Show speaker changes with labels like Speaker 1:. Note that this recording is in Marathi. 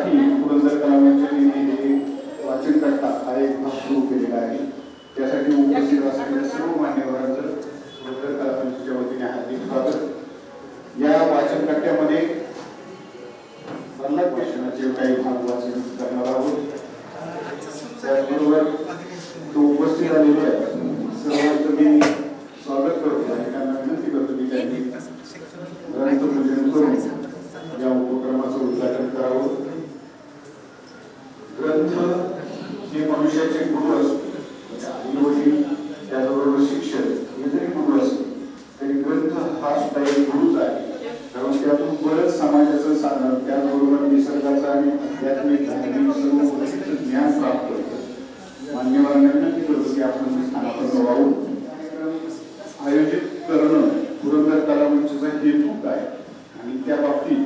Speaker 1: त्यासाठी पुरंदर कलावंतांनी हे वाचन कट्टा हा एक भाग सुरू केलेला आहे। त्यासाठी उपस्थित असलेल्या सर्व मान्यवरांचं पुरंदर कलावंतांच्या वतीने हार्दिक स्वागत। या वाचन कट्ट्यामध्ये प्रल्हाद भाषणाचे काही भाग वाचन करणार आहोत। त्याचबरोबर तो उपस्थित आलेले आहेत सर्वांचं मी स्वागत करतो आणि त्यांना विनंती करतो की त्यांनी ग्रंथपूजन करून या उपक्रमाचं उद्घाटन करावं। ग्रंथ हे मनुष्याचे गुरु असतो, आई-वडील त्याचबरोबर शिक्षक हे जरी गुरु असले तरी ग्रंथ हा सुद्धा एक गुरुच आहे, कारण त्यातून बरंच समाजाचं साधन त्याचबरोबर निसर्गाचं आणि आध्यात्मिक धार्मिक सर्व गोष्टींचं ज्ञान प्राप्त होतं। मान्यवरांना विनंती करतो की आपण स्थानापन्न व्हावं। आयोजित करणं पुरंदर कलावंतांचा हेतू काय आणि त्या बाबतीत